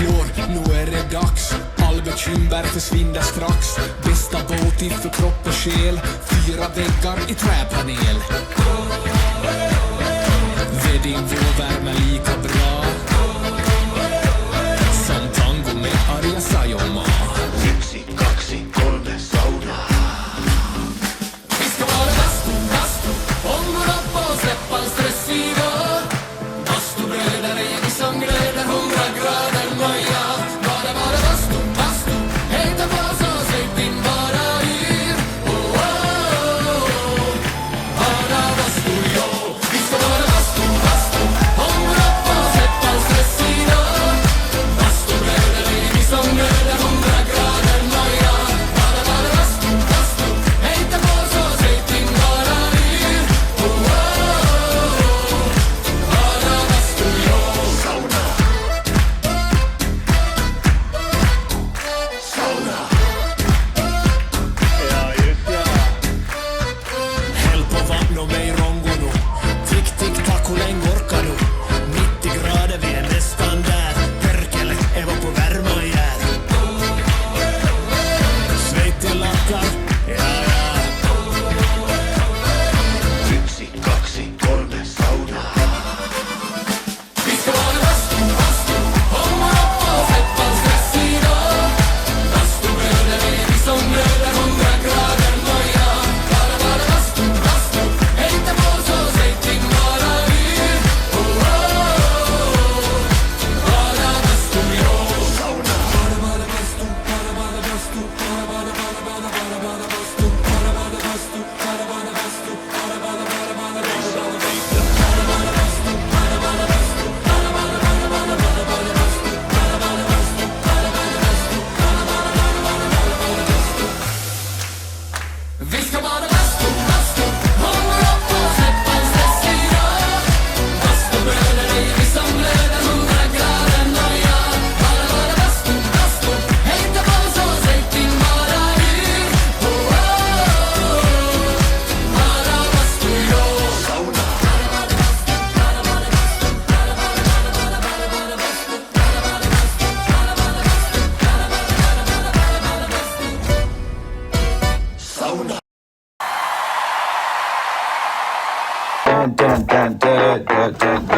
slår, nu är det dags. Albert Kymberg försvinner strax. Bästa båt för kropp och själ. 4 väggar i träpanel. Wedding vår värme lika bra som tango med Arja Saijonmaa. 1, 2, 3 sauna. Vi ska vara bastu, ångorna på, släpp all stress idag. Bastubröder är vi som glöder, 100 grader noja. Bara bastu, hejta på så släpp in bara yr. Oh, oh, oh. Bara bastu, jo. Vi ska vara bastu, ångorna på, släpp all stress idag. Bastubröder är vi som glöder, 100 grader noja. Bara bastu, hejta på så släpp in bara yr. Oh, oh, oh. Bara bastu, jo. Sauna. Sauna. Ja, just ja. Häll på vatten och mig rongo nu. Tick, tick, tack, hur länge orkar du? 90 grader, vi är nästan där. Perkele, är var på värma igen. Svett i lackar, ja, ja. 1, 2, 3 sauna. Vi ska vara bastu, ångorna på, släpp all stress idag. Bastubröder är vi som glöder, 100 grader noja. Bara bastu, hejta på så släpp in bara yr. Oh, oh, oh. Bara bastu, jo. Sauna. Bara bastu, bara bastu, bara bastu, bara bastu, bara bastu, vi ska vara bastu, ångorna på, släpp all stress idag. Bastubröder är vi som glöder, 100 grader noja. Bara bastu, hejta på så släpp in bara yr. Oh, oh, oh. Bara bastu, jo. Sauna. Sauna. Dun, dun, dun, dun, dun, dun.